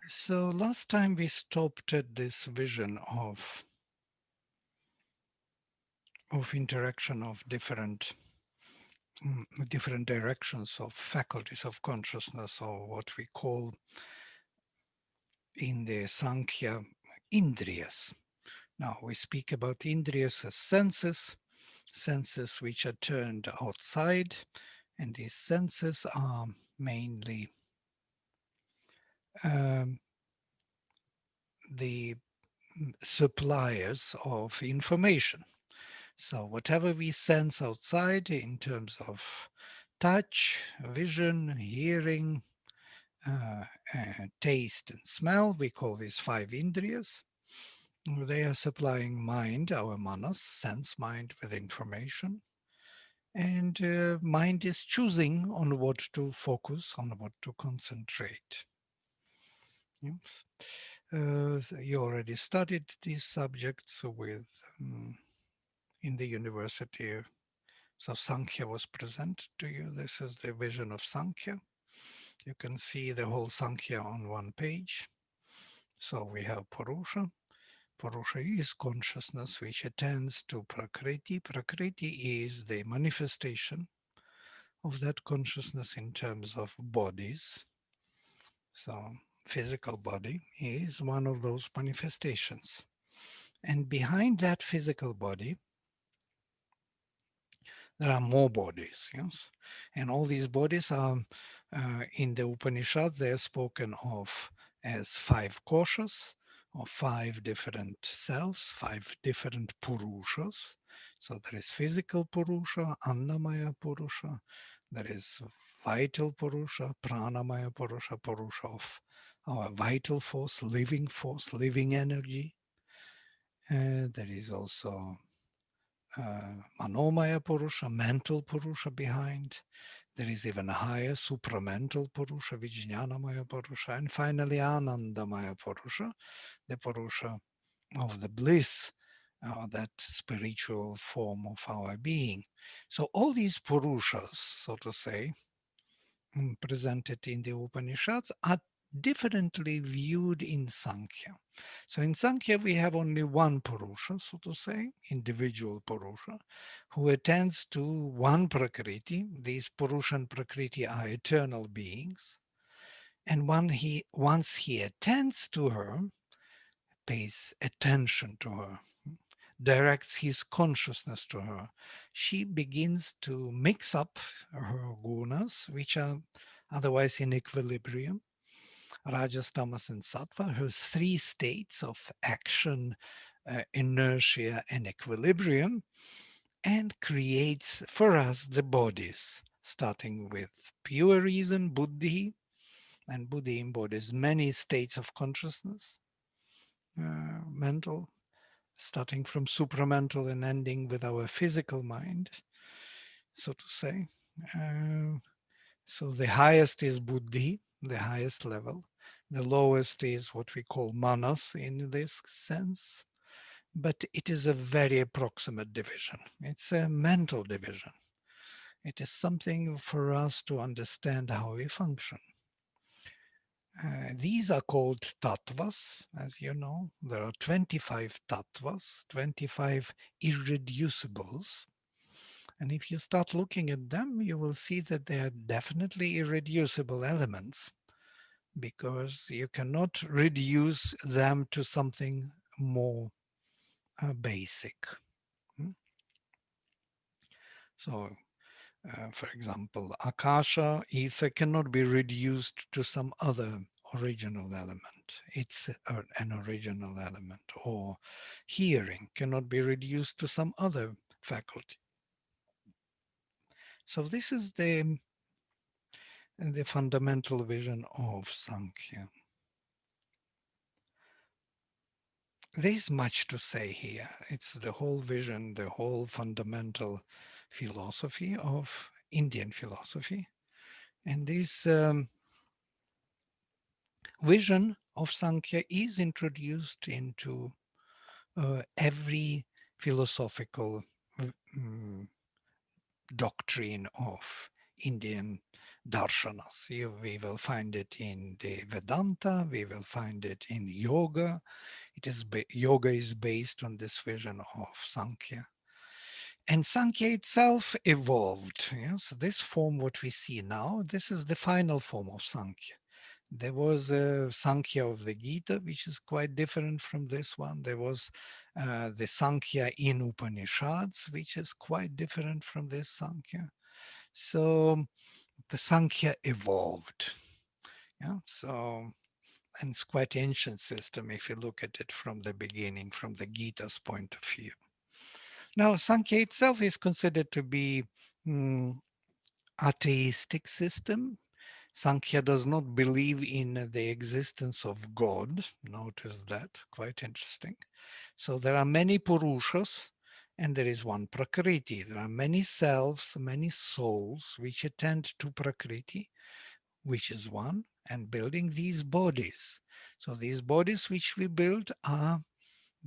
So last time we stopped at this vision of interaction of different directions of faculties of consciousness, or what we call in the Sankhya indriyas. Now we speak about indriyas as senses which are turned outside, and these senses are mainly um, the suppliers of information. So whatever we sense outside in terms of touch, vision, hearing, uh, taste and smell, we call these five indriyas. They are supplying mind, our manas, sense mind, with information. And mind is choosing on what to focus, on what to concentrate. Yes. So you already studied these subjects with in the university. So Sankhya was presented to you. This is the vision of Sankhya. You can see the whole Sankhya on one page. So we have Purusha. Purusha is consciousness which attends to Prakriti. Prakriti is the manifestation of that consciousness in terms of bodies. So physical body is one of those manifestations. And behind that physical body, there are more bodies, yes? And all these bodies are, in the Upanishads, they are spoken of as five koshas, or five different selves, five different Purushas. So there is physical Purusha, Annamaya Purusha, there is vital Purusha, Pranamaya Purusha, Purusha of our vital force, living energy. There is also Manomaya Purusha, mental Purusha behind. There is even a higher supramental Purusha, Vijnanamaya Purusha, and finally Anandamaya Purusha, the Purusha of the bliss, that spiritual form of our being. So all these Purushas, so to say, presented in the Upanishads are differently viewed in Sankhya. So in Sankhya, we have only one Purusha, so to say, individual Purusha, who attends to one Prakriti. These Purusha and Prakriti are eternal beings. And once he attends to her, pays attention to her, directs his consciousness to her, she begins to mix up her gunas, which are otherwise in equilibrium, rajas, tamas, and sattva, her three states of action, inertia, and equilibrium, and creates for us the bodies, starting with pure reason, buddhi, and buddhi embodies many states of consciousness, mental, starting from supramental and ending with our physical mind, so to say. Uh, so the highest is buddhi, the highest level. The lowest is what we call manas in this sense, but it is a very approximate division. It's a mental division. It is something for us to understand how we function. These are called tattvas, as you know. There are 25 tattvas, 25 irreducibles. And if you start looking at them, you will see that they are definitely irreducible elements because you cannot reduce them to something more basic. Hmm? So, for example, akasha, ether, cannot be reduced to some other original element. It's an original element. Or hearing cannot be reduced to some other faculty. So this is the fundamental vision of Sankhya. There's much to say here. It's the whole vision, the whole fundamental philosophy of Indian philosophy. And this vision of Sankhya is introduced into every philosophical mm, doctrine of Indian darshanas. We will find it in the Vedanta, we will find it in yoga. Yoga is based on this vision of Sankhya. And Sankhya itself evolved. Yes, this form, what we see now, this is the final form of Sankhya. There was a Sankhya of the Gita, which is quite different from this one. There was the Sankhya in Upanishads, which is quite different from this Sankhya. So the Sankhya evolved. Yeah, so and it's quite ancient system if you look at it from the beginning, from the Gita's point of view. Now, Sankhya itself is considered to be mm, atheistic system. Sankhya does not believe in the existence of God. Notice that, quite interesting. So there are many Purushas and there is one Prakriti. There are many selves, many souls which attend to Prakriti, which is one, and building these bodies. So these bodies which we build are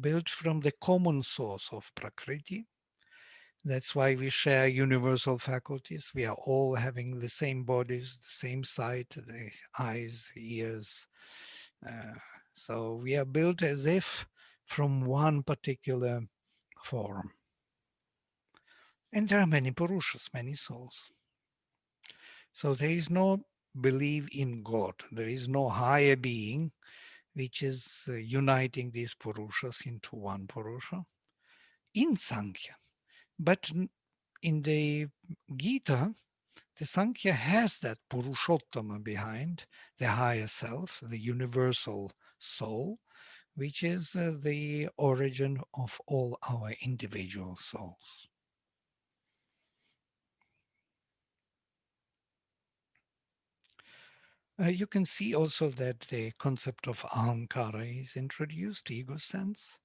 built from the common source of Prakriti. That's why we share universal faculties. We are all having the same bodies, the same sight, the eyes, ears. Uh, so we are built as if from one particular form. And there are many Purushas, many souls. So there is no belief in God. There is no higher being which is uniting these Purushas into one Purusha in Sankhya. But in the Gita, the Sankhya has that Purushottama behind, the higher self, the universal soul, which is the origin of all our individual souls. You can see also that the concept of ahankara is introduced, ego sense,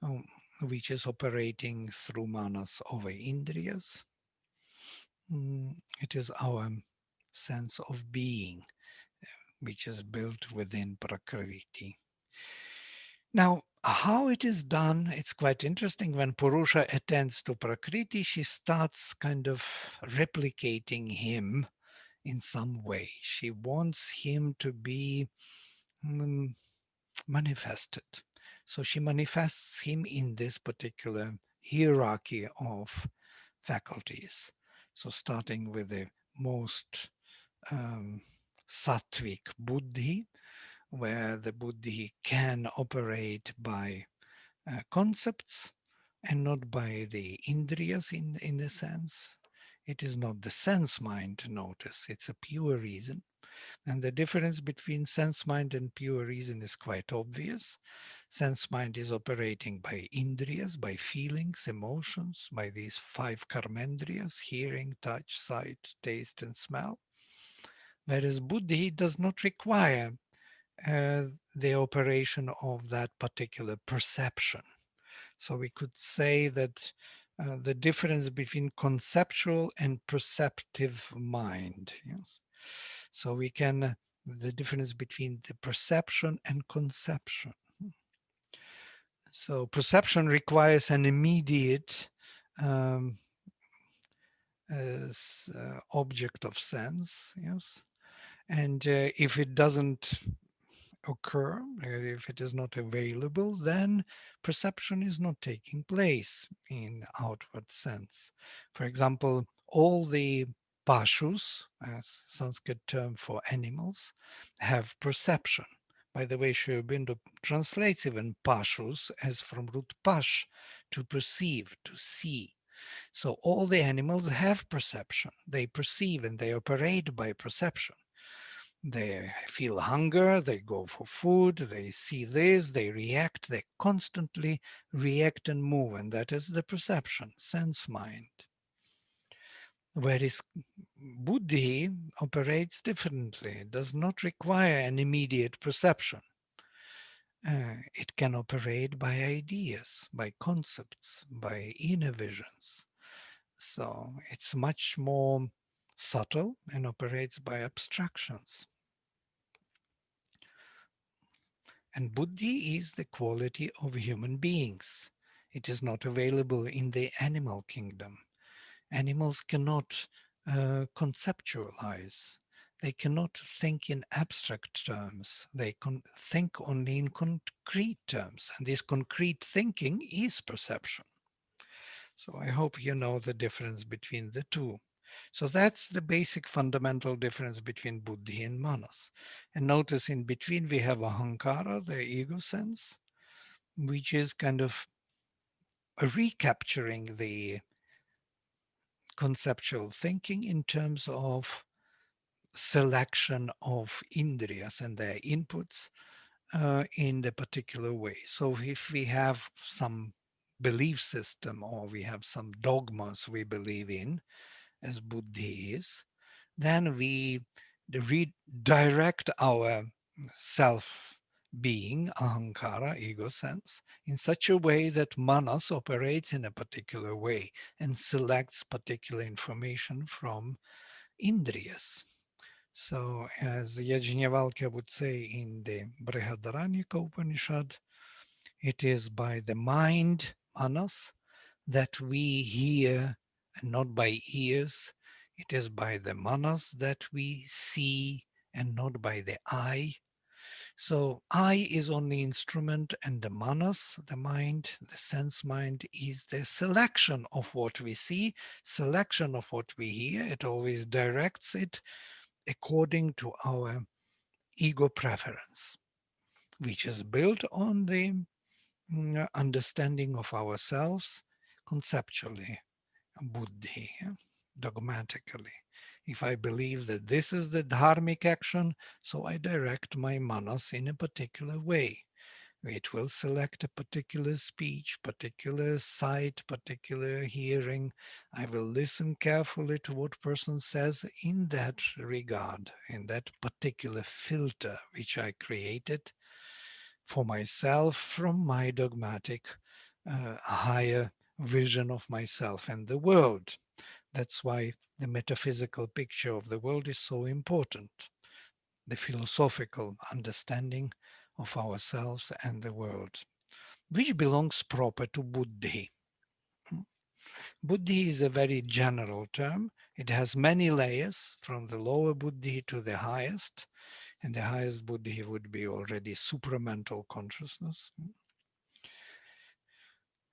um, which is operating through manas over indriyas. It is our sense of being, which is built within Prakriti. Now, how it is done, it's quite interesting. When Purusha attends to Prakriti, she starts kind of replicating him in some way. She wants him to be mm, manifested. So she manifests him in this particular hierarchy of faculties. So starting with the most um, sattvic buddhi, where the buddhi can operate by concepts and not by the indriyas in a sense. It is not the sense mind, notice, it's a pure reason. And the difference between sense mind and pure reason is quite obvious. Sense mind is operating by indriyas, by feelings, emotions, by these five karmendriyas, hearing, touch, sight, taste, and smell. Whereas buddhi does not require the operation of that particular perception. So we could say that the difference between conceptual and perceptive mind. Yes. So we can, the difference between the perception and conception. So perception requires an immediate um, object of sense. Yes. And if it doesn't occur, if it is not available, then perception is not taking place in outward sense. For example, all the pashus, as Sanskrit term for animals, have perception. By the way, Sri Aurobindo translates even pashus as from root pash, to perceive, to see. So all the animals have perception. They perceive and they operate by perception. They feel hunger, they go for food, they see this, they react, they constantly react and move, and that is the perception, sense mind. Whereas buddhi operates differently, it does not require an immediate perception. It can operate by ideas, by concepts, by inner visions. So it's much more subtle and operates by abstractions. And buddhi is the quality of human beings. It is not available in the animal kingdom. Animals cannot conceptualize. They cannot think in abstract terms. They can think only in concrete terms. And this concrete thinking is perception. So I hope you know the difference between the two. So that's the basic fundamental difference between buddhi and manas. And notice in between we have ahankara, the ego sense, which is kind of recapturing the conceptual thinking in terms of selection of indriyas and their inputs in the particular way. So if we have some belief system or we have some dogmas we believe in, as buddhi is, then we redirect our self being, ahankara, ego sense, in such a way that manas operates in a particular way and selects particular information from indriyas. So, as Yajnavalkya would say in the Brihadaranyaka Upanishad, it is by the mind, manas, that we hear, and not by ears. It is by the manas that we see, and not by the eye. So, eye is only instrument, and the manas, the mind, the sense mind, is the selection of what we see, selection of what we hear. It always directs it according to our ego preference, which is built on the understanding of ourselves conceptually, buddhi, dogmatically. If I believe that this is the dharmic action, so I direct my manas in a particular way. It will select a particular speech, particular sight, particular hearing. I will listen carefully to what person says in that regard, in that particular filter which I created for myself from my dogmatic higher vision of myself and the world. That's why the metaphysical picture of the world is so important. The philosophical understanding of ourselves and the world, which belongs proper to buddhi. Buddhi is a very general term. It has many layers from the lower buddhi to the highest, and the highest buddhi would be already supramental consciousness.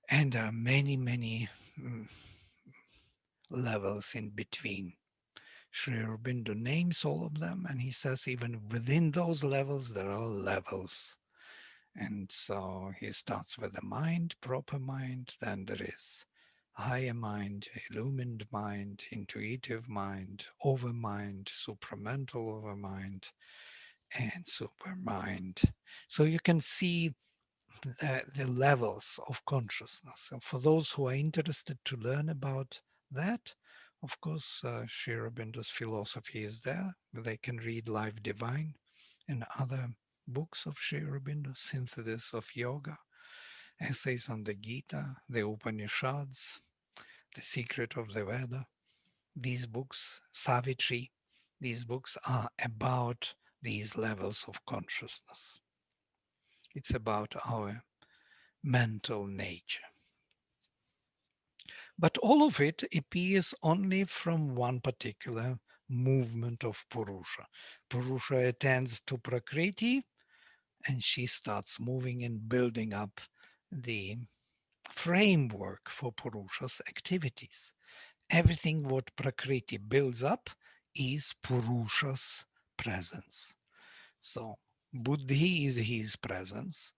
And there are many, many levels in between. Sri Aurobindo names all of them, and he says even within those levels, there are levels. And so he starts with the mind, proper mind, then there is higher mind, illumined mind, intuitive mind, overmind, supramental overmind, and supermind. So you can see the levels of consciousness. And for those who are interested to learn about that, of course, Sri Aurobindo's philosophy is there. They can read Life Divine and other books of Sri Aurobindo, Synthesis of Yoga, Essays on the Gita, the Upanishads, The Secret of the Veda. These books, Savitri, these books are about these levels of consciousness. It's about our mental nature. But all of it appears only from one particular movement of Purusha. Purusha attends to Prakriti and she starts moving and building up the framework for Purusha's activities. Everything what Prakriti builds up is Purusha's presence. So Buddhi is his presence.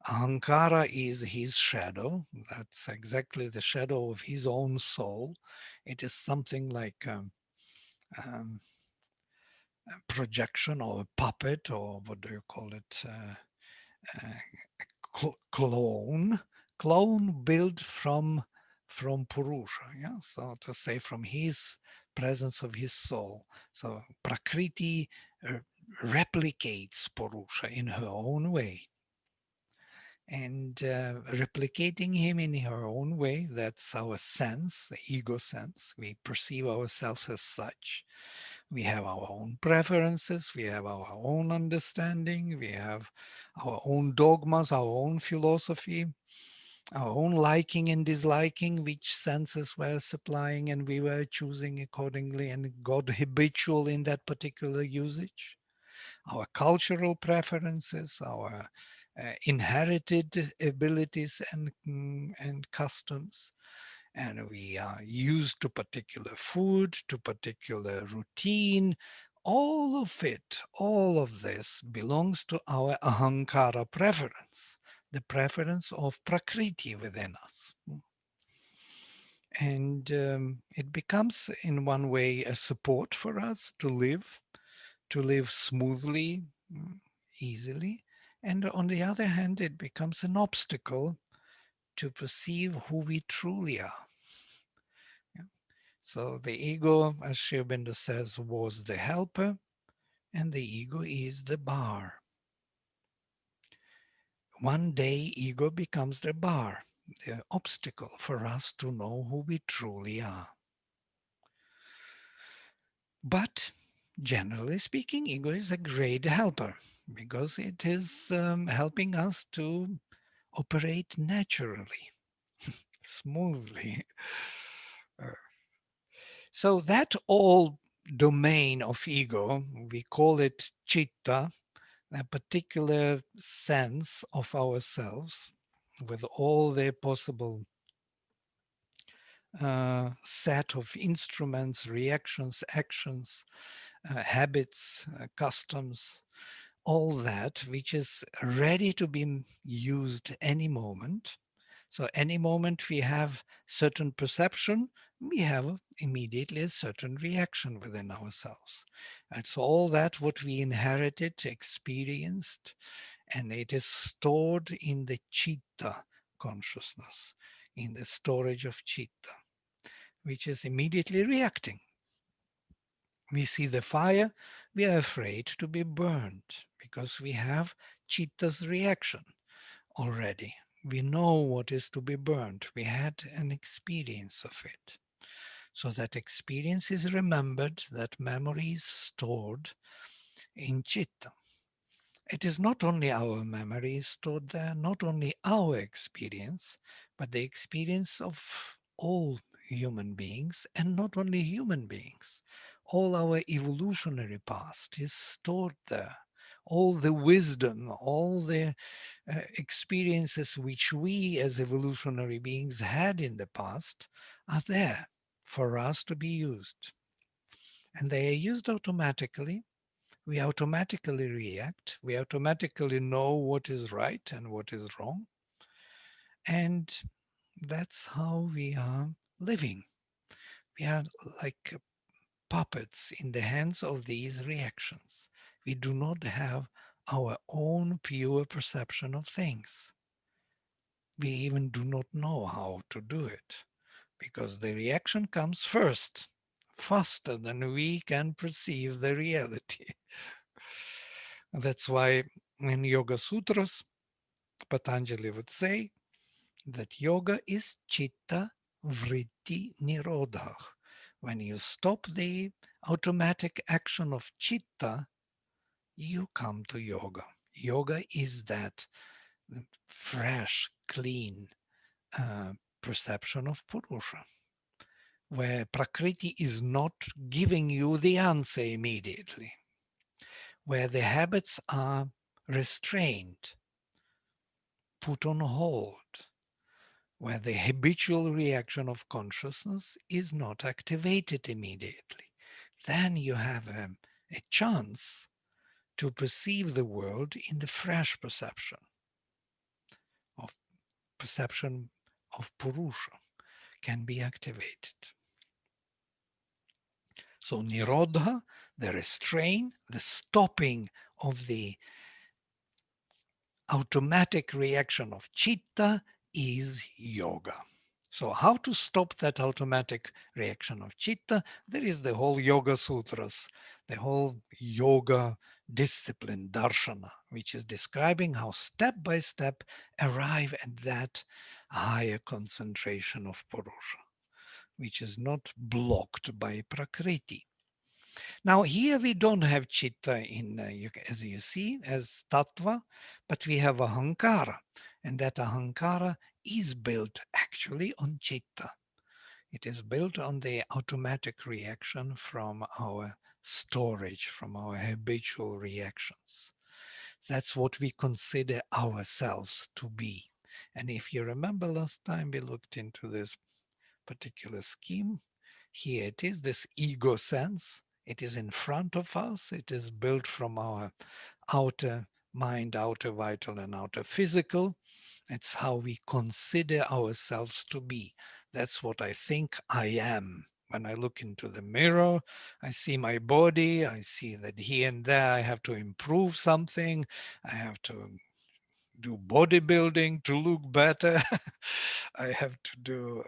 Ahankara is his shadow. That's exactly the shadow of his own soul. It is something like um, a projection or a puppet, or what do you call it? Clone. Clone built from Purusha. Yeah, so to say from his presence of his soul. So Prakriti uh, replicates Purusha in her own way, and replicating him in her own way. That's our sense, the ego sense. We perceive ourselves as such. We have our own preferences, we have our own understanding, we have our own dogmas, our own philosophy, our own liking and disliking, which senses were supplying, and we were choosing accordingly and got habitual in that particular usage. Our cultural preferences, our inherited abilities and customs, and we are used to particular food, to particular routine. All of this belongs to our ahankara preference, the preference of Prakriti within us. And it becomes, in one way, a support for us to live smoothly, easily. And on the other hand, it becomes an obstacle to perceive who we truly are. Yeah. So the ego, as Sri Aurobindo says, was the helper, and the ego is the bar. One day, ego becomes the bar, the obstacle for us to know who we truly are. But generally speaking, ego is a great helper because it is helping us to operate naturally, smoothly. Uh, So that all domain of ego, we call it chitta, a particular sense of ourselves with all the possible set of instruments, reactions, actions, habits, customs, all that which is ready to be used any moment. So any moment we have certain perception, we have immediately a certain reaction within ourselves. It's all that what we inherited, experienced, and it is stored in the chitta consciousness, in the storage of chitta, which is immediately reacting. We see the fire, we are afraid to be burned because we have chitta's reaction already. We know what is to be burned. We had an experience of it. So that experience is remembered, that memory is stored in chitta. It is not only our memory stored there, not only our experience, but the experience of all human beings, and not only human beings. All our evolutionary past is stored there. All the wisdom, all the experiences which we as evolutionary beings had in the past are there for us to be used. And they are used automatically. We automatically react. We automatically know what is right and what is wrong. And that's how we are living. We are like puppets in the hands of these reactions. We do not have our own pure perception of things. We even do not know how to do it because the reaction comes first, faster than we can perceive the reality. That's why in Yoga Sutras, Patanjali would say that yoga is chitta vritti nirodha. When you stop the automatic action of chitta, you come to yoga. Yoga is that fresh, clean perception of Purusha, where Prakriti is not giving you the answer immediately, where the habits are restrained, put on hold, where the habitual reaction of consciousness is not activated immediately. Then you have a chance to perceive the world in the fresh of perception of Purusha can be activated. So nirodha, the restraint, the stopping of the automatic reaction of chitta is yoga. So how to stop that automatic reaction of chitta? There is the whole Yoga Sutras, the whole yoga discipline, darshana, which is describing how step by step arrive at that higher concentration of Purusha, which is not blocked by Prakriti. Now here we don't have chitta in, as you see, as tattva, but we have ahankara. And that ahankara is built actually on citta. It is built on the automatic reaction from our storage, from our habitual reactions. That's what we consider ourselves to be. And if you remember last time we looked into this particular scheme, here it is, this ego sense. It is in front of us. It is built from our outer mind, outer vital, and outer physical. It's how we consider ourselves to be. That's what I think I am. When I look into the mirror, I see my body. I see that here and there I have to improve something. I have to do bodybuilding to look better. I have to do,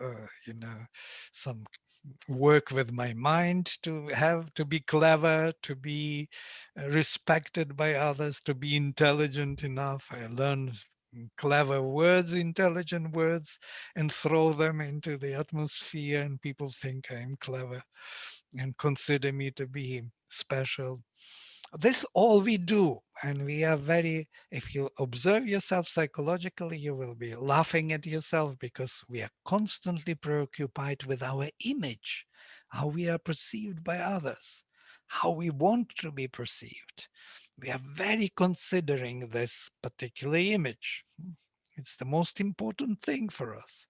some work with my mind to have to be clever, to be respected by others, to be intelligent enough. I learn clever words, intelligent words, and throw them into the atmosphere, and people think I'm clever and consider me to be special. This all we do, and we are very, if you observe yourself psychologically, you will be laughing at yourself because we are constantly preoccupied with our image, how we are perceived by others, how we want to be perceived. We are very considering this particular image. It's the most important thing for us.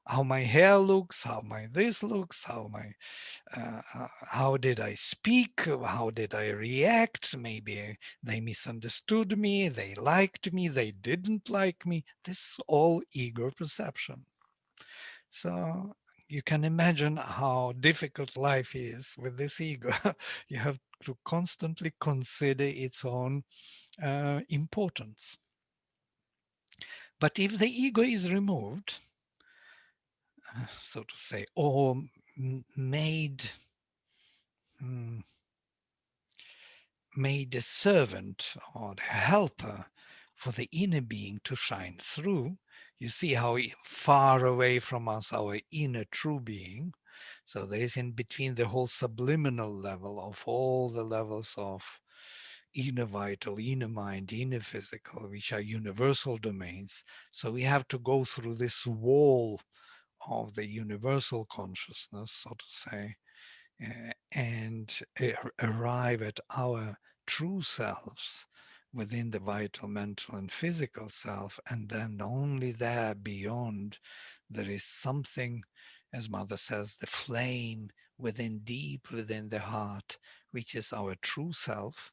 How my hair looks, how my this looks, how did I speak, how did I react? Maybe they misunderstood me, they liked me, they didn't like me. This is all ego perception. So you can imagine how difficult life is with this ego. You have to constantly consider its own importance. But if the ego is removed, so to say, or made mm, made a servant or the helper for the inner being to shine through, you see how far away from us our inner true being. So there is in between the whole subliminal level of all the levels of inner vital, inner mind, inner physical, which are universal domains. So we have to go through this wall of the universal consciousness, so to say, and arrive at our true selves within the vital, mental, and physical self. And then only there beyond, there is something, as Mother says, the flame within, deep within the heart, which is our true self.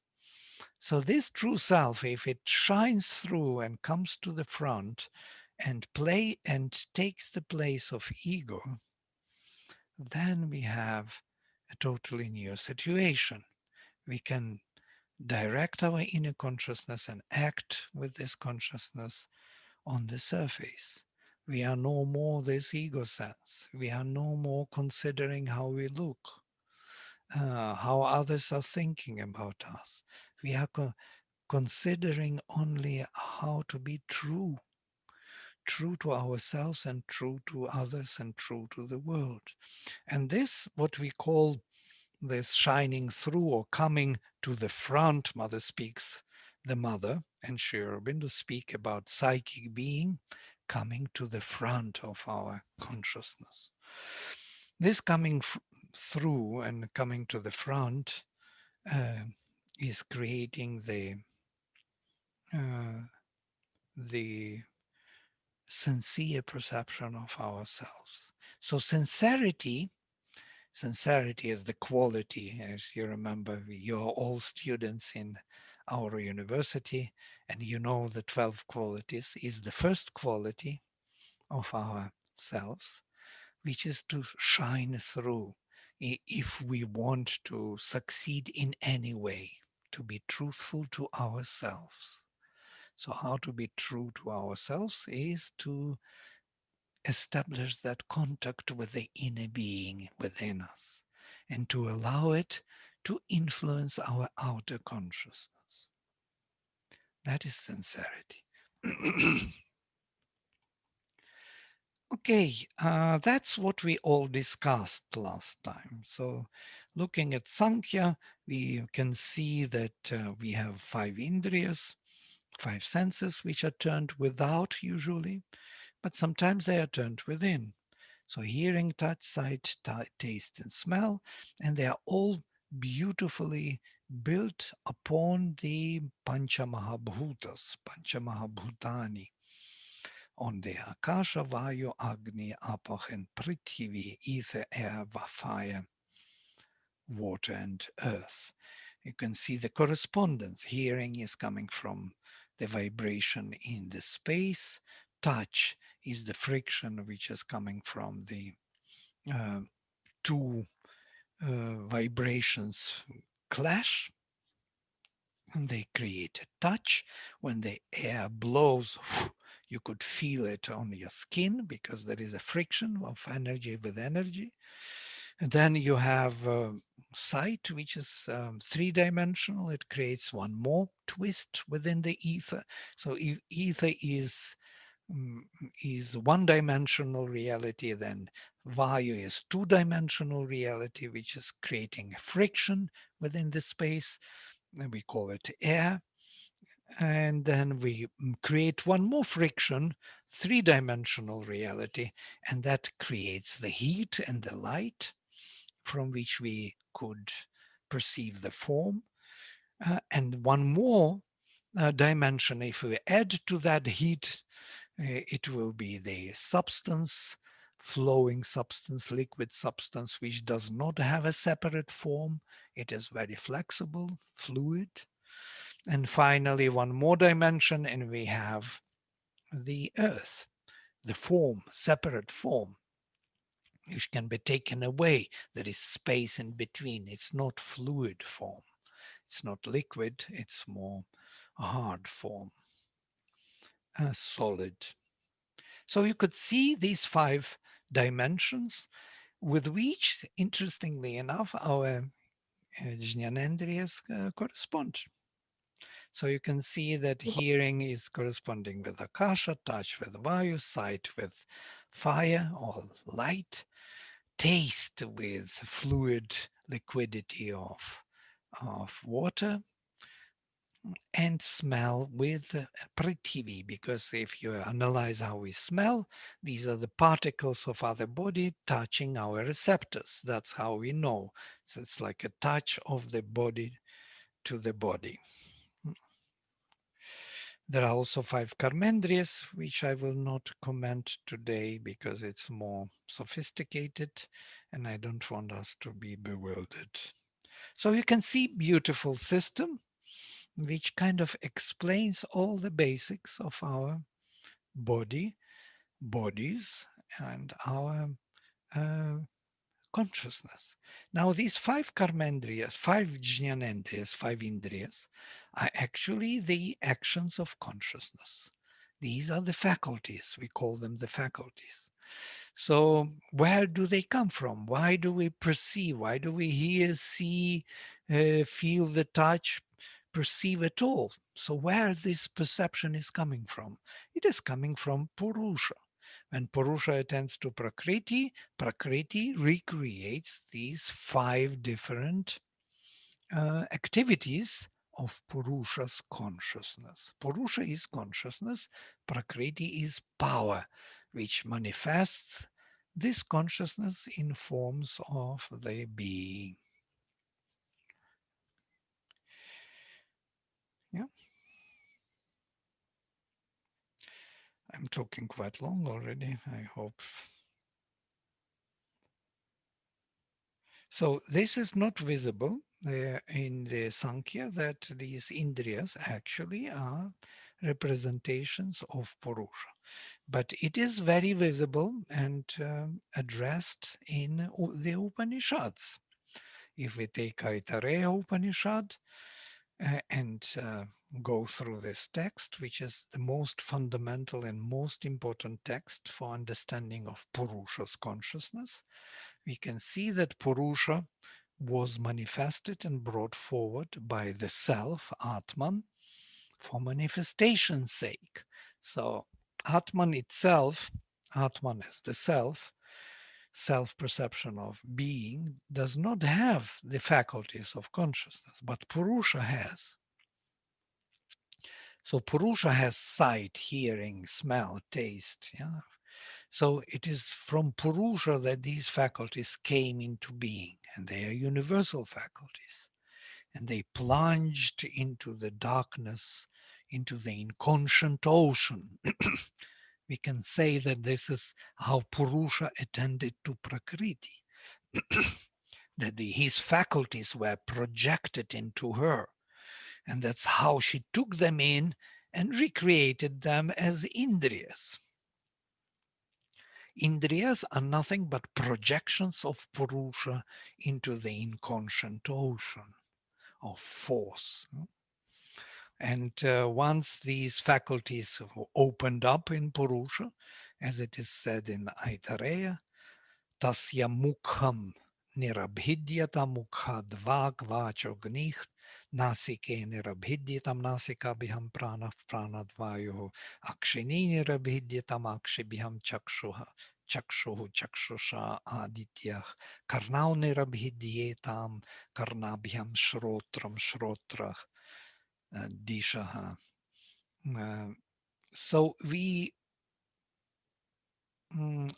So, this true self, if it shines through and comes to the front and play and takes the place of ego, then we have a totally new situation. We can direct our inner consciousness and act with this consciousness on the surface. We are no more this ego sense. We are no more considering how we look, how others are thinking about us. We are considering only how to be true, true to ourselves and true to others and true to the world. And this, what we call this shining through or coming to the front, Mother speaks, the Mother and Sri Aurobindo speak about psychic being coming to the front of our consciousness. This coming through and coming to the front uh, is creating uh, the sincere perception of ourselves. So sincerity is the quality. As you remember, you're all students in our university, and you know the 12 qualities is the first quality of ourselves, which is to shine through if we want to succeed in any way, to be truthful to ourselves. So, how to be true to ourselves is to establish that contact with the inner being within us and to allow it to influence our outer consciousness. That is sincerity. Okay, that's what we all discussed last time. So, looking at Sankhya, we can see that we have five indriyas, 5 senses which are turned without usually, but sometimes they are turned within. So hearing, touch, sight, taste, and smell, and they are all beautifully built upon the Panchamahabhutas, Panchamahabhutani, on the Akasha, Vayu, Agni, Apach, and Prithvi, ether, air, fire, water, and earth. You can see the correspondence. Hearing is coming from the vibration in the space. Touch is the friction which is coming from the uh, two vibrations clash, and they create a touch. When the air blows, you could feel it on your skin because there is a friction of energy with energy. And then you have sight, which is three-dimensional. It creates one more twist within the ether. So if ether mm, is one-dimensional reality, then Vayu is two-dimensional reality, which is creating a friction within the space, and we call it air. And then we create one more friction, three-dimensional reality, and that creates the heat and the light from which we could perceive the form. And one more dimension, if we add to that heat, it will be the substance, flowing substance, liquid substance, which does not have a separate form. It is very flexible, fluid. And finally, one more dimension, and we have the earth, the form, separate form, which can be taken away. There is space in between. It's not fluid form. It's not liquid. It's more a hard form, solid. So you could see these 5 dimensions with which, interestingly enough, our Jnanendriyas correspond. So you can see that hearing is corresponding with Akasha, touch with Vayu, sight with fire or light, taste with fluid liquidity of water, and smell with Prithvi, because if you analyze how we smell, these are the particles of other body touching our receptors. That's how we know. So it's like a touch of the body to the body. There are also 5 karmendriyas, which I will not comment today because it's more sophisticated and I don't want us to be bewildered. So you can see beautiful system which kind of explains all the basics of our bodies, and our uh, consciousness. Now, these 5 karmendriyas, 5 jnanendriyas, 5 indriyas, are actually the actions of consciousness. These are the faculties. We call them the faculties. So, where do they come from? Why do we perceive? Why do we hear, see, feel the touch, perceive at all? So, where this perception is coming from? It is coming from Purusha. When Purusha attends to Prakriti, Prakriti recreates these 5 different activities of Purusha's consciousness. Purusha is consciousness, Prakriti is power, which manifests this consciousness in forms of the being. Yeah, I'm talking quite long already, I hope. So this is not visible in the Sankhya, that these Indriyas actually are representations of Purusha. But it is very visible and addressed in the Upanishads. If we take Aitareya Upanishad and go through this text, which is the most fundamental and most important text for understanding of Purusha's consciousness, we can see that Purusha was manifested and brought forward by the self, Atman, for manifestation's sake. So Atman itself, Atman is the self-perception of being, does not have the faculties of consciousness, but Purusha has. So Purusha has sight, hearing, smell, taste. Yeah? So it is from Purusha that these faculties came into being, and they are universal faculties. And they plunged into the darkness, into the inconscient ocean. We can say that this is how Purusha attended to Prakriti, that his faculties were projected into her. And that's how she took them in and recreated them as Indriyas. Indriyas are nothing but projections of Purusha into the inconscient ocean of force. And once these faculties opened up in Purusha, as it is said in Aitareya, tasya mukham nirabhidyata mukhadvag vachognicht nasike nirabhidyatam nasikabhiham prana pranadvayo akshini nirabhidyatam akshibhiham chakshuha chakshuhu chakshusha adityah karnau nirabhidyetam karnabhyam shrotram shrotrah dishaha. Uh, so we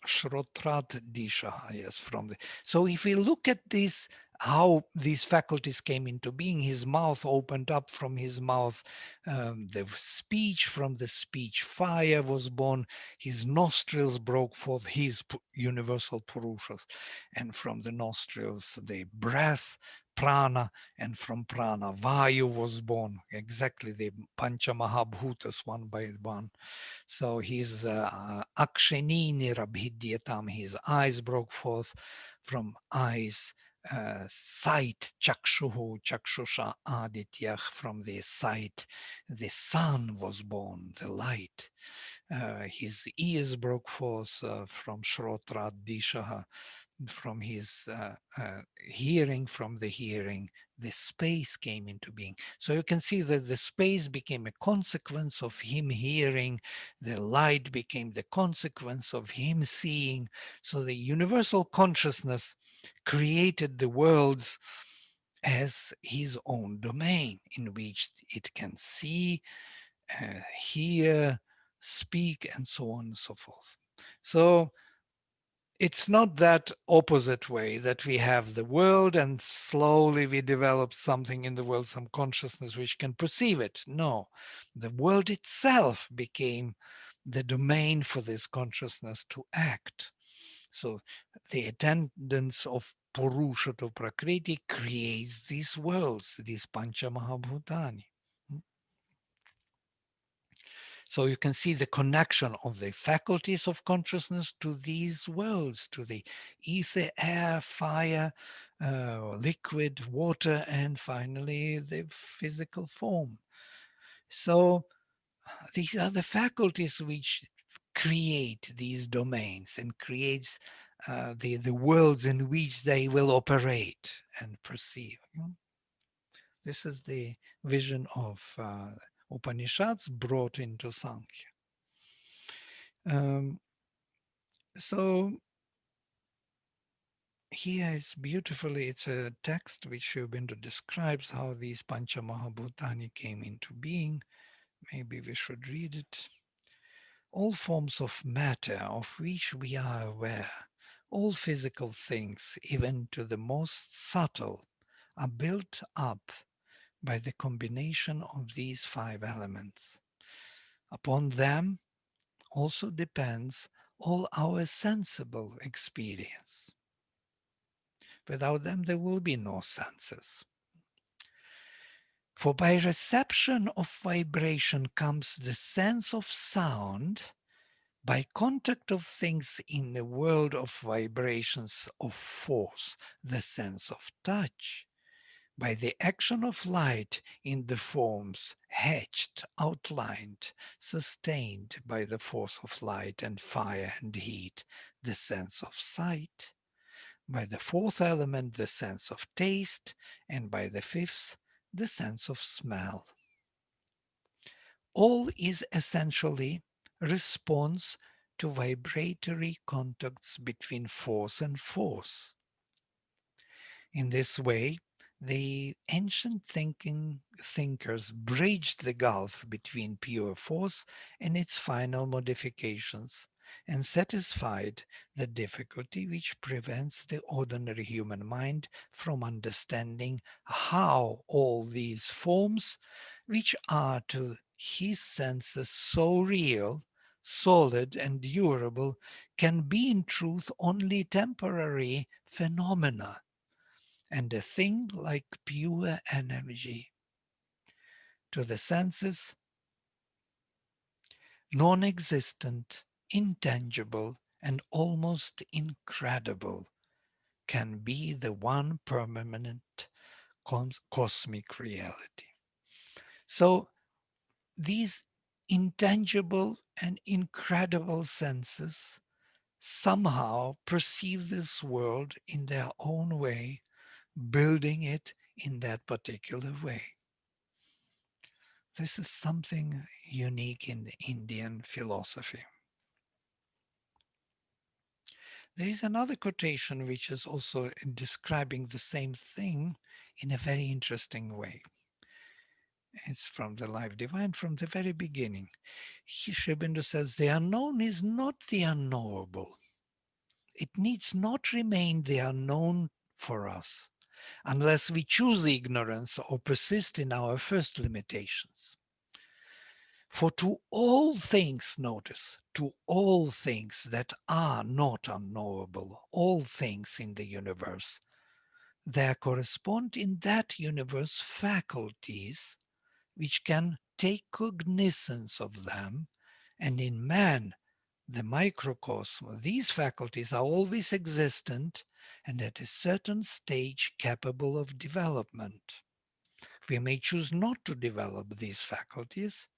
Shrotrat Disha, yes, from the. So if we look at this, how these faculties came into being, his mouth opened up, from his mouth, the speech, from the speech, fire was born, his nostrils broke forth his universal Purushas, and from the nostrils, the breath, prana, and from prana, Vayu was born, exactly the Pancha Mahabhutas, one by one. So his aksheni nirabhidyatam, his eyes broke forth, from eyes, sight, chakshuhu, chakshusha adityah, from the sight, the sun was born, the light. His ears broke forth from shrotra dishaha, from his hearing, from the hearing, the space came into being. So you can see that the space became a consequence of him hearing, the light became the consequence of him seeing. So the universal consciousness created the worlds as his own domain, in which it can see, hear, speak, and so on and so forth. So it's not that opposite way that we have the world and slowly we develop something in the world, some consciousness which can perceive it. No, the world itself became the domain for this consciousness to act. So the attendance of Purusha to Prakriti creates these worlds, these Pancha Mahabhutani. So you can see the connection of the faculties of consciousness to these worlds, to the ether, air, fire, liquid, water, and finally the physical form. So these are the faculties which create these domains and creates the worlds in which they will operate and perceive. This is the vision of Upanishads brought into Sankhya. Um, so here is beautifully, it's a text which Sri Aurobindo describes how these Pancha Mahabhutani came into being. Maybe we should read it. All forms of matter of which we are aware, all physical things, even to the most subtle, are built up by the combination of these five elements. Upon them also depends all our sensible experience. Without them, there will be no senses. For by reception of vibration comes the sense of sound, by contact of things in the world of vibrations of force, the sense of touch, by the action of light in the forms hatched, outlined, sustained by the force of light and fire and heat, the sense of sight, by the fourth element, the sense of taste, and by the fifth, the sense of smell. All is essentially response to vibratory contacts between force and force. In this way, The ancient thinkers bridged the gulf between pure force and its final modifications, and satisfied the difficulty which prevents the ordinary human mind from understanding how all these forms, which are to his senses so real, solid, and durable, can be in truth only temporary phenomena and a thing like pure energy. To the senses, non existent, intangible, and almost incredible can be the one permanent cosmic reality. So these intangible and incredible senses somehow perceive this world in their own way, building it in that particular way. This is something unique in the Indian philosophy. There is another quotation which is also describing the same thing in a very interesting way. It's from the Life Divine from the very beginning. Sri Aurobindo says, the unknown is not the unknowable. It needs not remain the unknown for us unless we choose ignorance or persist in our first limitations. For to all things, notice, to all things that are not unknowable, all things in the universe, there correspond in that universe faculties which can take cognizance of them, and in man, the microcosm, these faculties are always existent and at a certain stage capable of development. We may choose not to develop these faculties.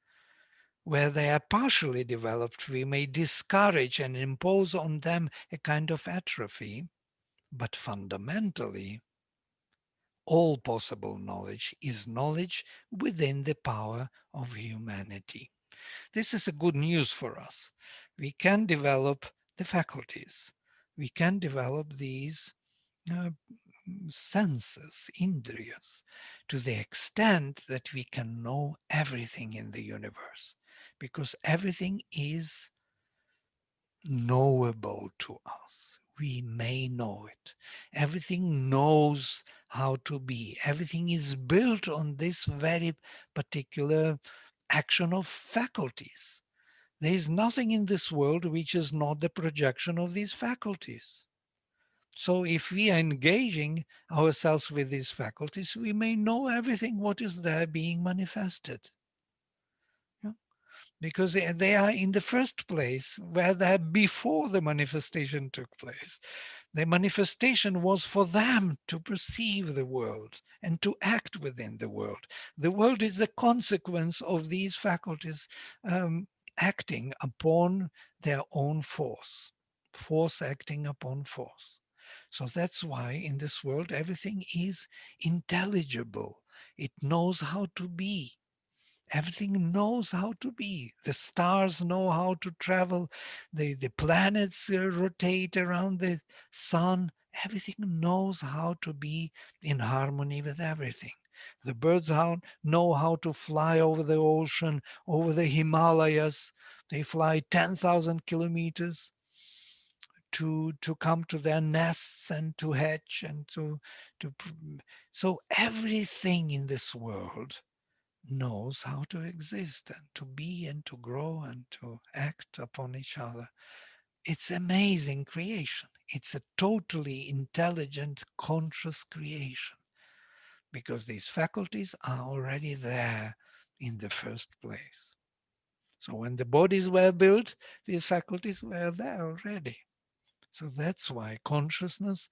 Where they are partially developed, we may discourage and impose on them a kind of atrophy, but fundamentally, all possible knowledge is knowledge within the power of humanity. This is a good news for us. We can develop the faculties. We can develop these uh, senses, indriyas, to the extent that we can know everything in the universe, because everything is knowable to us. We may know it. Everything knows how to be. Everything is built on this very particular action of faculties. There is nothing in this world which is not the projection of these faculties. So if we are engaging ourselves with these faculties, we may know everything what is there being manifested. Yeah? Because they are in the first place where they're before the manifestation took place. The manifestation was for them to perceive the world and to act within the world. The world is the consequence of these faculties acting upon their own force, force acting upon force. So that's why in this world everything is intelligible. It knows how to be. Everything knows how to be. The stars know how to travel. The planets rotate around the sun. Everything knows how to be in harmony with everything. The birds know how to fly over the ocean, over the Himalayas. They fly 10,000 kilometers to come to their nests and to hatch and to so everything in this world knows how to exist and to be and to grow and to act upon each other. It's amazing creation. It's a totally intelligent, conscious creation because these faculties are already there in the first place. So when the bodies were built, these faculties were there already. So that's why consciousness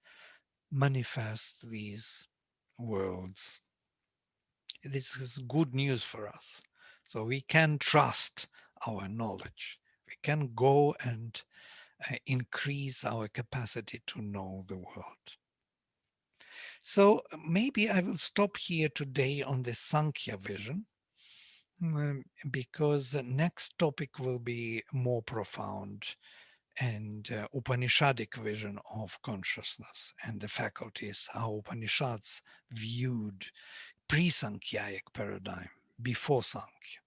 manifests these worlds. This is good news for us. So we can trust our knowledge. We can go and increase our capacity to know the world. So maybe I will stop here today on the Sankhya vision, because the next topic will be more profound and Upanishadic vision of consciousness and the faculties, how Upanishads viewed pre-Sankhyaik paradigm, before Sankhya.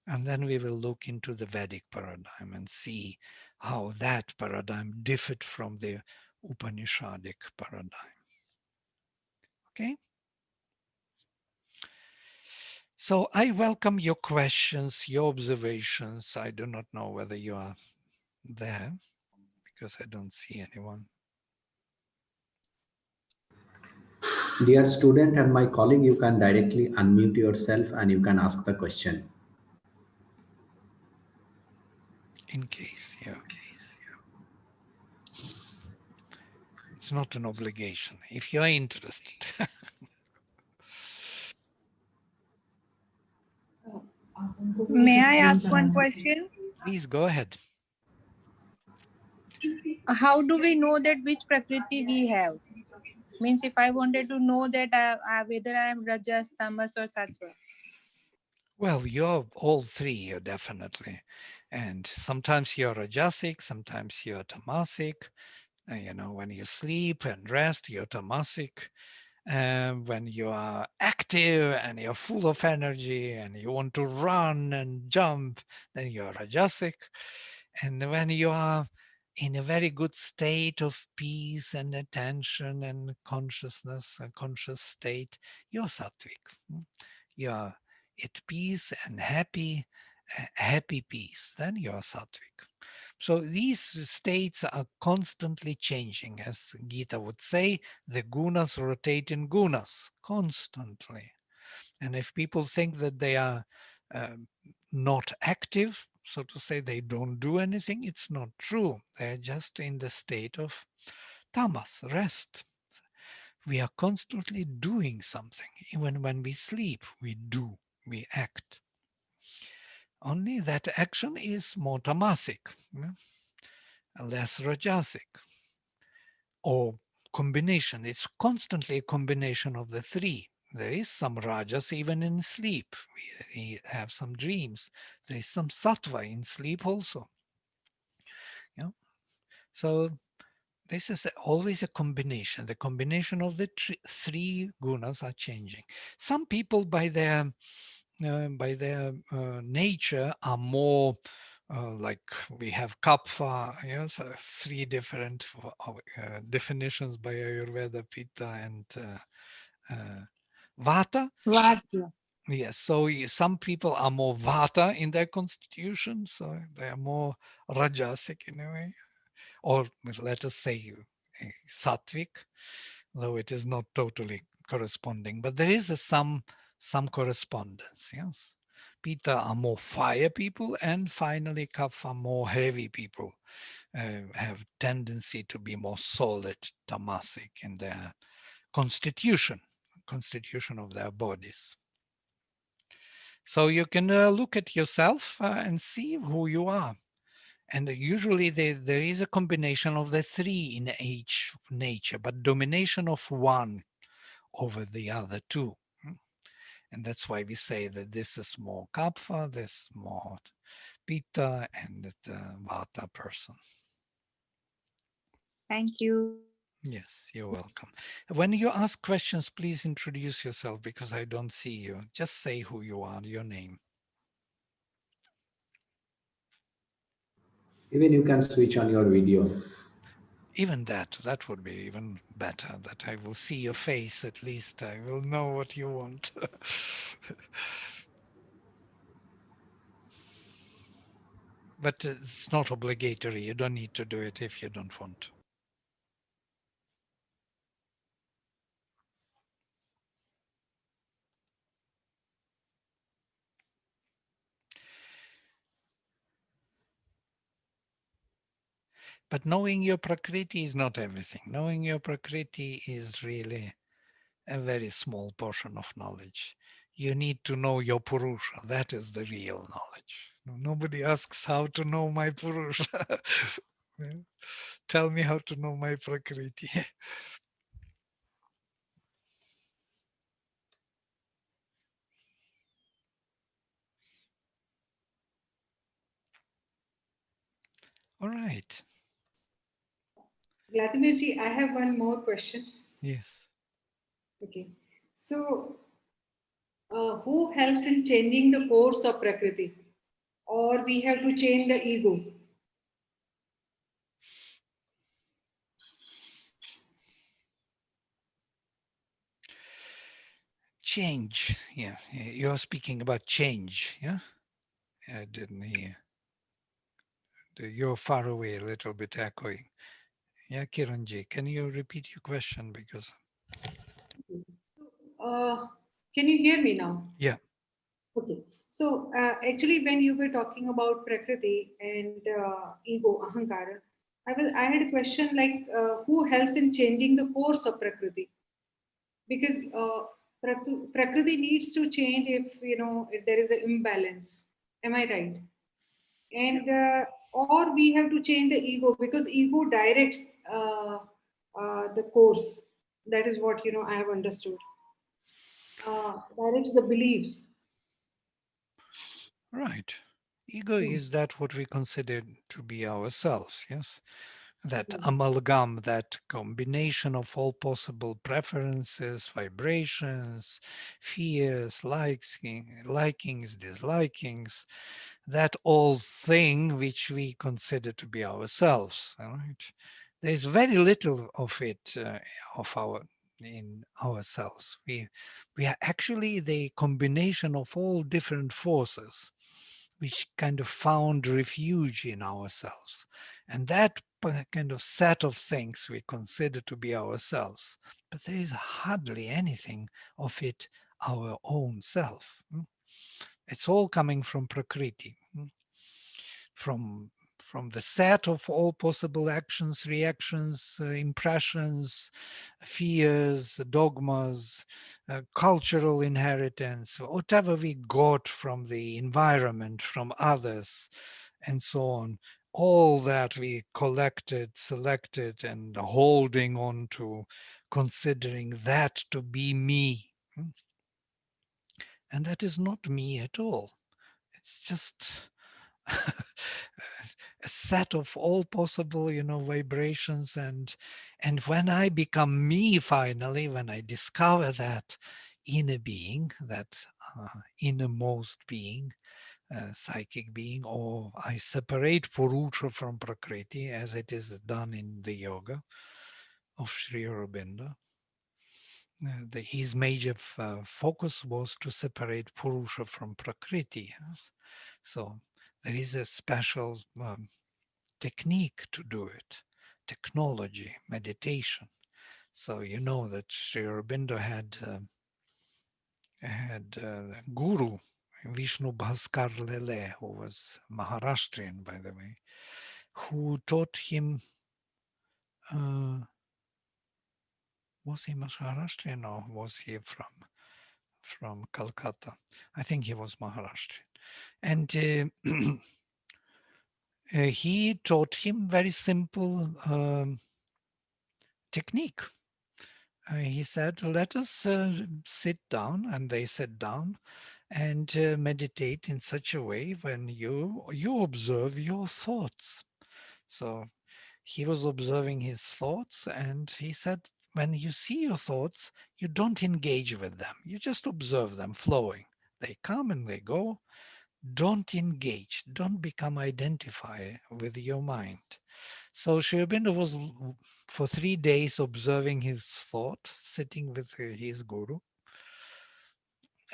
And then we will look into the Vedic paradigm and see how that paradigm differed from the Upanishadic paradigm. Okay? So I welcome your questions, your observations. I do not know whether you are there because I don't see anyone. Dear student and my colleague, you can directly unmute yourself and you can ask the question. In case, yeah. It's not an obligation. If you are interested. May I ask one question? Please go ahead. How do we know that which Prakriti we have? Means if I wanted to know that whether I am Rajas, Tamas or Sattva. Well, you're all three, definitely. And sometimes you're Rajasic, sometimes you're Tamasic. When you sleep and rest, you're Tamasic. When you are active and you're full of energy and you want to run and jump, then you're Rajasic. And when you are in a very good state of peace and attention and consciousness, a conscious state, you're Sattvic. You are at peace and happy peace, then you are Sattvic. So these states are constantly changing. As Gita would say, the gunas rotate in gunas constantly. And if people think that they are not active, so to say, they don't do anything, it's not true. They're just in the state of tamas, rest. We are constantly doing something. Even when we sleep, we do, we act. Only that action is more tamasic, less rajasic, or combination. It's constantly a combination of the three. There is some rajas even in sleep. We have some dreams. There is some sattva in sleep also. You know? So this is always a combination. The combination of the three gunas are changing. Some people, by their nature, are more like we have kapha, yes, three different definitions by Ayurveda, Pitta, and Vata. Vata. Yes, so some people are more Vata in their constitution, so they are more Rajasic in a way, or let us say Sattvic, though it is not totally corresponding, but there is some correspondence. Yes, Pitta are more fire people, and finally Kapha are more heavy people, have tendency to be more solid, tamasic in their constitution of their bodies. So you can look at yourself and see who you are. And usually there is a combination of the three in each nature, but domination of one over the other two. And that's why we say that this is more kapha, this more pitta, and the vata person. Thank you. Yes, you're welcome. When you ask questions, please introduce yourself because I don't see you. Just say who you are, your name. Even you can switch on your video. Even that would be even better, that I will see your face. At least I will know what you want. But it's not obligatory. You don't need to do it if you don't want to. But knowing your Prakriti is not everything. Knowing your Prakriti is really a very small portion of knowledge. You need to know your Purusha. That is the real knowledge. Nobody asks how to know my Purusha. Tell me how to know my Prakriti. All right. Gladimirji, I have one more question. Yes. Okay. So, who helps in changing the course of Prakriti? Or we have to change the ego? Change. Yeah. You're speaking about change. Yeah. I didn't hear. You're far away, a little bit echoing. Yeah, Kiranji, can you repeat your question? Because, Uh, can you hear me now? yeah, Okay. So, actually, when you were talking about Prakriti and ego, Ahankara, I had a question like, who helps in changing the course of Prakriti? Because Prakriti needs to change if there is an imbalance. Am I right? And or we have to change the ego because ego directs the course. That is what I have understood. Directs the beliefs. right. Ego Hmm. is that what we consider to be ourselves, yes? That Hmm. amalgam, that combination of all possible preferences, vibrations, fears, likings, dislikings, that all thing which we consider to be ourselves. All right? There's very little of it of our in ourselves. We are actually the combination of all different forces which kind of found refuge in ourselves. And that kind of set of things we consider to be ourselves, but there is hardly anything of it our own self. It's all coming from Prakriti, from from the set of all possible actions, reactions, impressions, fears, dogmas, cultural inheritance, whatever we got from the environment, from others, and so on. All that we collected, selected, and holding on to, considering that to be me. And that is not me at all. It's just a set of all possible, vibrations. And when I become me, finally, when I discover that inner being, that innermost being, psychic being, or I separate Purusha from Prakriti, as it is done in the yoga of Sri Aurobindo. His major focus was to separate Purusha from Prakriti. Yes. So there is a special technique to do it, technology, meditation. So you know that Sri Aurobindo had guru Vishnu Bhaskar Lele, who was Maharashtrian, by the way, who taught him. Was he Maharashtrian or was he from Calcutta? I think he was Maharashtrian, and he taught him very simple technique. He said, "Let us sit down," and they sat down and meditate in such a way when you observe your thoughts. So he was observing his thoughts, and he said, when you see your thoughts, you don't engage with them. You just observe them flowing. They come and they go. Don't engage. Don't become identified with your mind. So Sri Aurobindo was for 3 days observing his thought, sitting with his guru,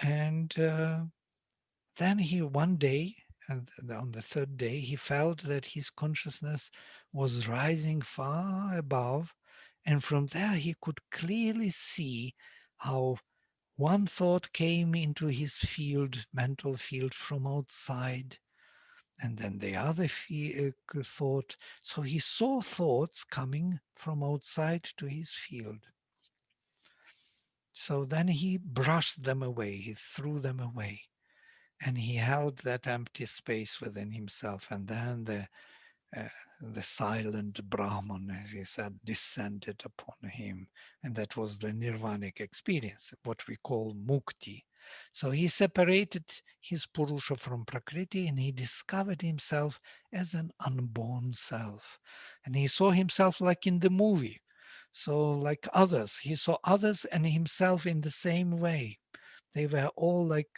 and then he one day, and on the third day, he felt that his consciousness was rising far above, and from there he could clearly see how one thought came into his field, mental field, from outside, and then the other thought. So he saw thoughts coming from outside to his field. So then he brushed them away, he threw them away, and he held that empty space within himself. And then uh, the silent Brahman, as he said, descended upon him. And that was the nirvanic experience, what we call mukti. So he separated his Purusha from Prakriti and he discovered himself as an unborn self. And he saw himself like in the movie. So like others, he saw others and himself in the same way. They were all like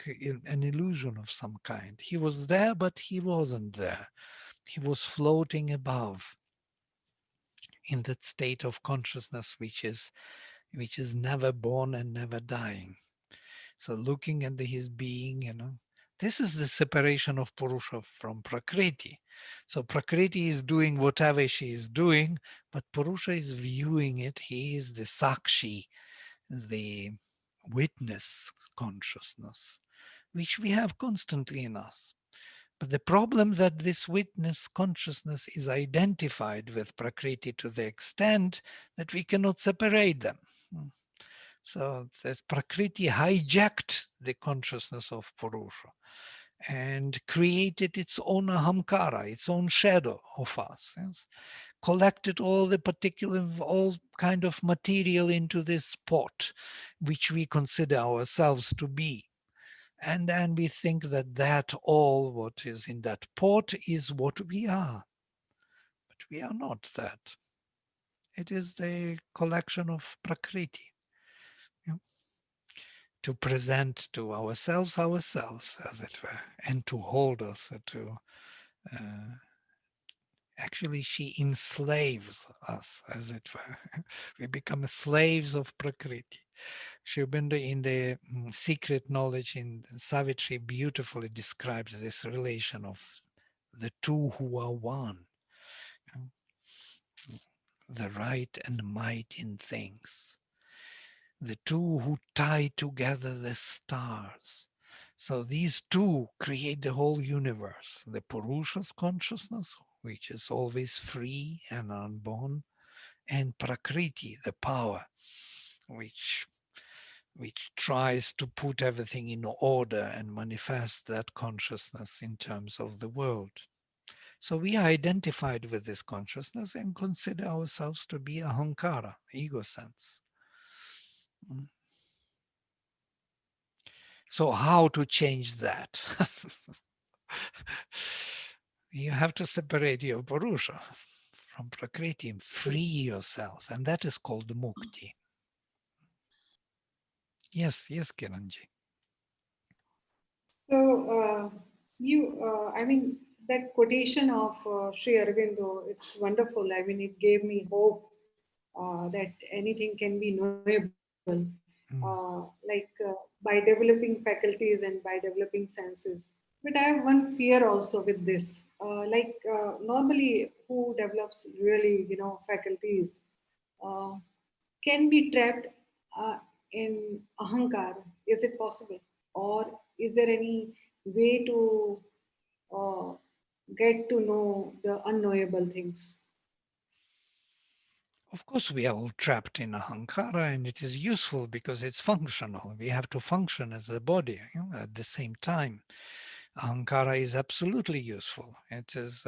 an illusion of some kind. He was there, but he wasn't there. He was floating above in that state of consciousness which is never born and never dying. So looking at his being, this is the separation of Purusha from Prakriti. So Prakriti is doing whatever she is doing, but Purusha is viewing it. He is the Sakshi, the witness consciousness, which we have constantly in us. But the problem that this witness consciousness is identified with Prakriti to the extent that we cannot separate them. So this Prakriti hijacked the consciousness of Purusha and created its own ahamkara, its own shadow of us. Yes? Collected all kind of material into this pot, which we consider ourselves to be. And then we think that all what is in that pot is what we are. But we are not that. It is the collection of Prakriti. Yeah, to present to ourselves, as it were, and to hold us, uh, actually she enslaves us, as it were. We become slaves of Prakriti. Sri Aurobindo in the Secret Knowledge in Savitri beautifully describes this relation of the two who are one, you know, the right and might in things, the two who tie together the stars. So these two create the whole universe, the Purusha's consciousness, which is always free and unborn, and Prakriti, the power, which tries to put everything in order and manifest that consciousness in terms of the world. So we are identified with this consciousness and consider ourselves to be ahankara, ego sense. Mm. So how to change that? You have to separate your Purusha from Prakriti and free yourself, and that is called mukti. Yes, Kiranji. So, I mean, that quotation of Sri Aurobindo, it's wonderful. I mean, it gave me hope that anything can be knowable, Mm. by developing faculties and by developing senses. But I have one fear also with this. Normally, who develops really, faculties uh, can be trapped uh, in ahankar. Is it possible? Or is there any way to uh, get to know the unknowable things? Of course, we are all trapped in ahankara, and it is useful because it's functional. We have to function as a body, at the same time. Ahankara is absolutely useful. It is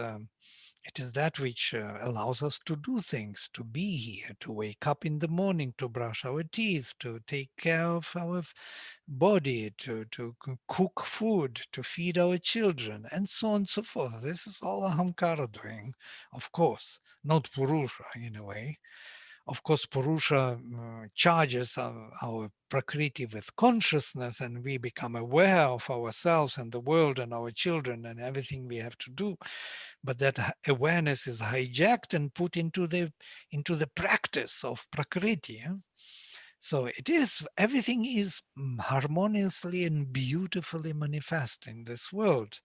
that which allows us to do things, to be here, to wake up in the morning, to brush our teeth, to take care of our body, to cook food, to feed our children, and so on and so forth. This is all Ahamkara doing, of course, not Purusha in a way. Of course, Purusha charges our Prakriti with consciousness, and we become aware of ourselves and the world and our children and everything we have to do. But that awareness is hijacked and put into the practice of Prakriti. So it is, everything is harmoniously and beautifully manifest in this world.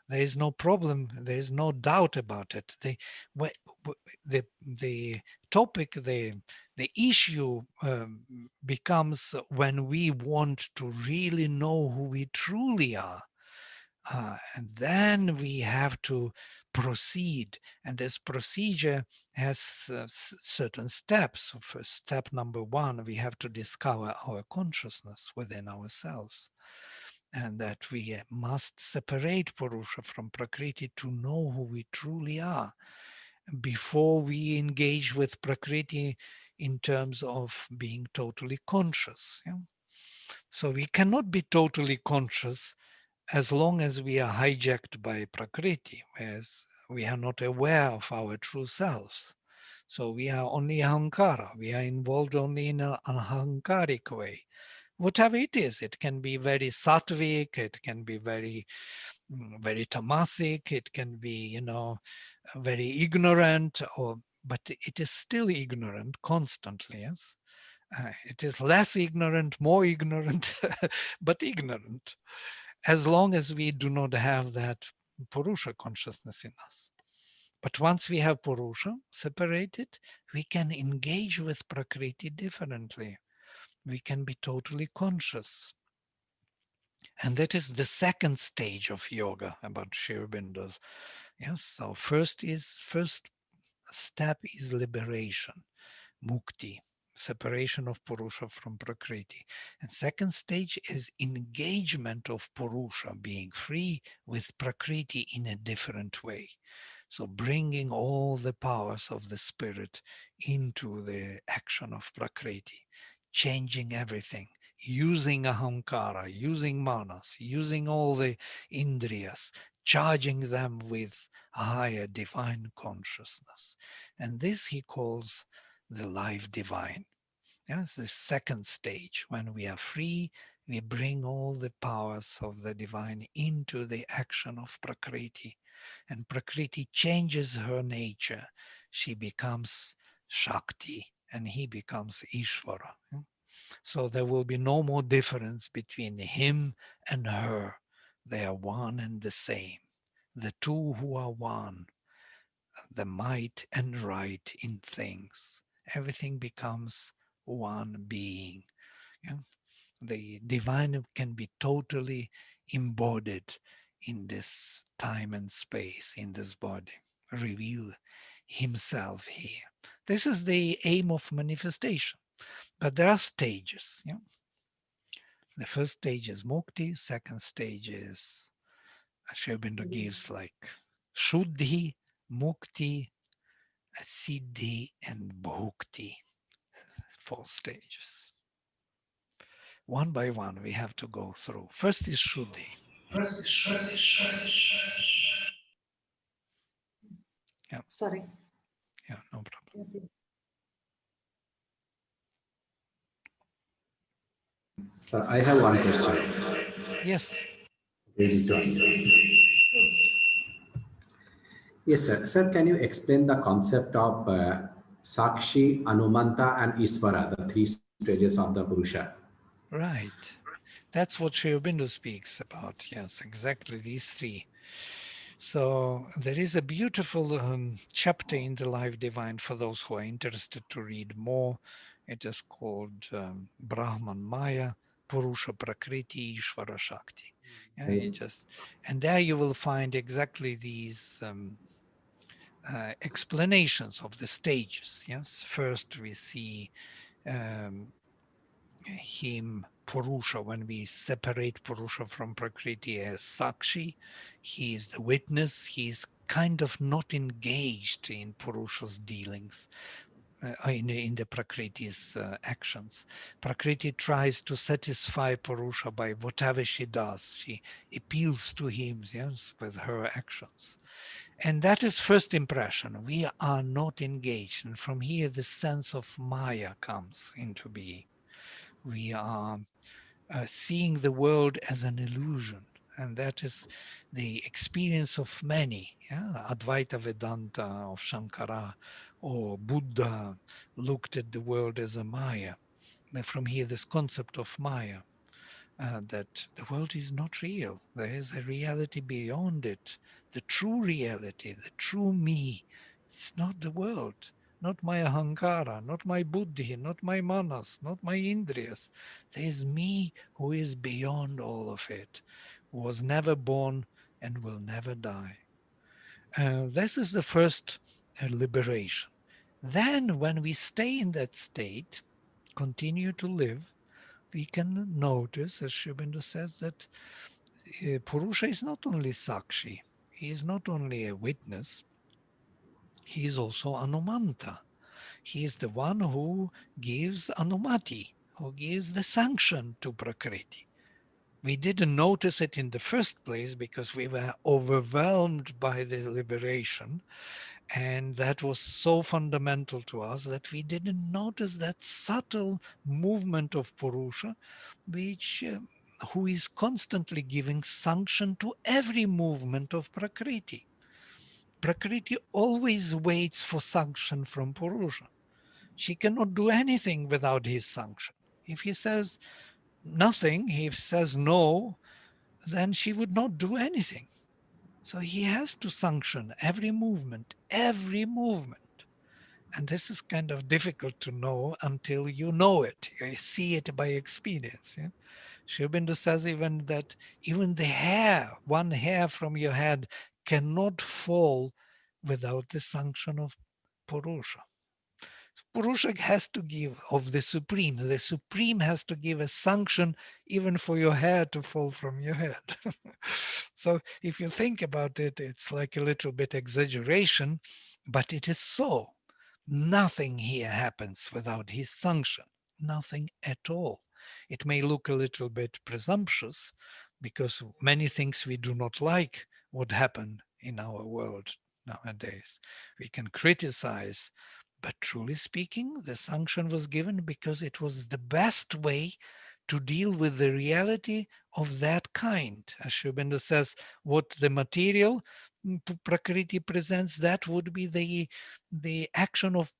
There is no problem. There is no doubt about it. The topic, the issue becomes when we want to really know who we truly are. And then we have to proceed. And this procedure has certain steps. For step number one, we have to discover our consciousness within ourselves. And that we must separate Purusha from Prakriti to know who we truly are before we engage with Prakriti in terms of being totally conscious. Yeah? So we cannot be totally conscious as long as we are hijacked by Prakriti, as we are not aware of our true selves. So we are only ahankara. We are involved only in an ahankaric way. Whatever it is, it can be very sattvic, it can be very tamasic, it can be, very ignorant, but it is still ignorant constantly, yes? It is less ignorant, more ignorant, but ignorant, as long as we do not have that Purusha consciousness in us. But once we have Purusha separated, we can engage with Prakriti differently. We can be totally conscious. And that is the second stage of yoga about Sri Aurobindo's. Yes, so first step is liberation, mukti, separation of Purusha from Prakriti. And second stage is engagement of Purusha, being free with Prakriti in a different way. So bringing all the powers of the spirit into the action of Prakriti, changing everything, using ahankara, using manas, using all the indriyas, charging them with a higher divine consciousness. And this he calls the life divine. Yes, the second stage, when we are free, we bring all the powers of the divine into the action of Prakriti. And Prakriti changes her nature. She becomes Shakti and he becomes Ishvara. So there will be no more difference between him and her. They are one and the same. The two who are one, the might and right in things. Everything becomes one being. Yeah? The divine can be totally embodied in this time and space, in this body, reveal himself here. This is the aim of manifestation. But there are stages. Yeah? The first stage is mukti, second stage is Sri Aurobindo gives like shuddhi, mukti, siddhi, and bhukti. 4 stages. One by one, we have to go through. First is shuddhi. Yeah, Sorry. yeah, no problem. Sir, I have one question. Yes, Ready to answer. Yes, sir. Sir, can you explain the concept of Sakshi, Anumanta, and Isvara, the three stages of the Purusha? right. That's what Sri Aurobindo speaks about. Yes, exactly these 3. So there is a beautiful chapter in the Life Divine for those who are interested to read more. It is called Brahman Maya, Purusha Prakriti, Ishvara Shakti. Yeah, Yes. and there you will find exactly these explanations of the stages. Yes, first we see um, him Purusha, when we separate Purusha from Prakriti as Sakshi, he is the witness, he is kind of not engaged in Purusha's dealings, in the Prakriti's actions. Prakriti tries to satisfy Purusha by whatever she does. She appeals to him, yes, with her actions. And that is first impression. We are not engaged. And from here, the sense of Maya comes into being. We are seeing the world as an illusion. And that is the experience of many. Yeah? Advaita Vedanta of Shankara or Buddha looked at the world as a Maya. And from here, this concept of Maya, that the world is not real. There is a reality beyond it, the true reality, the true me. It's not the world, not my ahankara, not my buddhi, not my manas, not my indriyas. There is me who is beyond all of it, who was never born and will never die. This is the first liberation. Then, when we stay in that state, continue to live, we can notice, as Sri Aurobindo says, that Purusha is not only Sakshi, he is not only a witness, he is also Anumanta. He is the one who gives Anumati, who gives the sanction to Prakriti. We didn't notice it in the first place because we were overwhelmed by the liberation, and that was so fundamental to us that we didn't notice that subtle movement of Purusha, which who is constantly giving sanction to every movement of Prakriti. Prakriti always waits for sanction from Purusha. She cannot do anything without his sanction. If he says nothing, he says no, then she would not do anything. So he has to sanction every movement, every movement. And this is kind of difficult to know until you know it. You see it by experience. Yeah? Sri Aurobindo says even that even the hair, one hair from your head cannot fall without the sanction of Purusha. Purusha has to give of the Supreme. The Supreme has to give a sanction even for your hair to fall from your head. So if you think about it, it's like a little bit exaggeration, but it is so. Nothing here happens without his sanction. Nothing at all. It may look a little bit presumptuous because many things we do not like would happen in our world nowadays. We can criticize, but truly speaking, the sanction was given because it was the best way to deal with the reality of that kind. As Sri Aurobindo says, what the material Prakriti presents, that would be the action of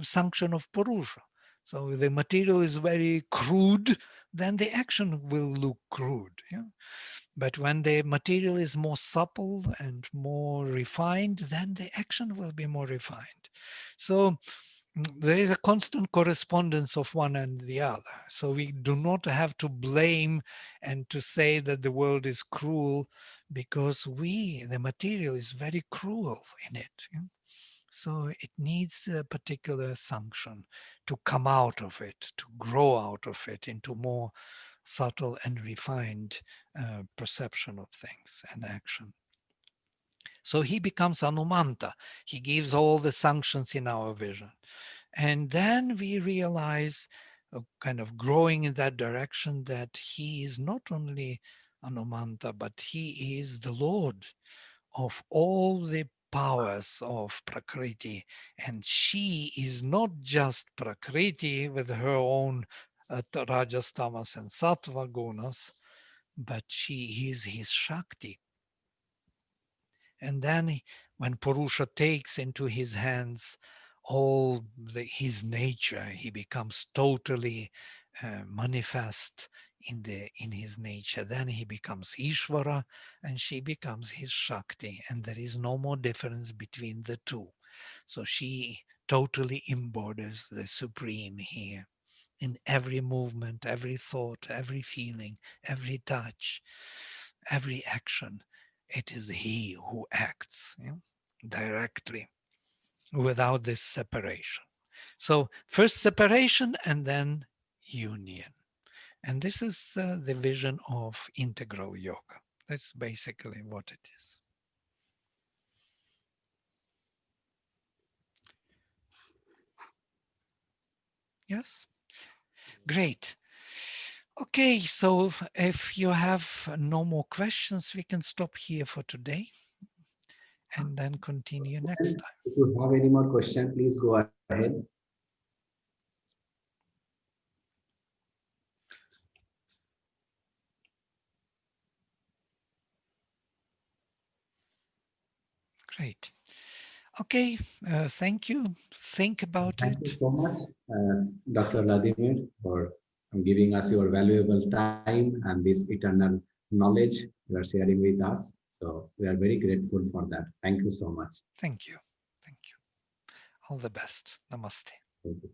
sanction of Purusha. So the material is very crude, then the action will look crude. Yeah? But when the material is more supple and more refined, then the action will be more refined. So there is a constant correspondence of one and the other. So we do not have to blame and to say that the world is cruel because the material is very cruel in it. Yeah? So it needs a particular sanction to come out of it, to grow out of it into more subtle and refined perception of things and action. So he becomes Anumanta. He gives all the sanctions in our vision. And then we realize, kind of growing in that direction, that he is not only Anumanta, but he is the Lord of all the powers of Prakriti. And she is not just Prakriti with her own Rajas, Tamas, and Sattva gunas, but she is his Shakti. And then when Purusha takes into his hands all his nature, he becomes totally manifest in his nature. Then he becomes Ishvara and she becomes his Shakti. And there is no more difference between the two. So she totally embodies the Supreme here in every movement, every thought, every feeling, every touch, every action. It is he who acts, directly without this separation. So first separation and then union. And this is the vision of integral yoga. That's basically what it is. Yes? Great. Okay, so if you have no more questions, we can stop here for today and then continue next time. If you have any more question, please go ahead. Great. Okay, thank you. Think about Thank you it. so much, Dr. Vladimir, for giving us your valuable time and this eternal knowledge you are sharing with us. So we are very grateful for that. Thank you so much. Thank you. Thank you. All the best. Namaste. Thank you.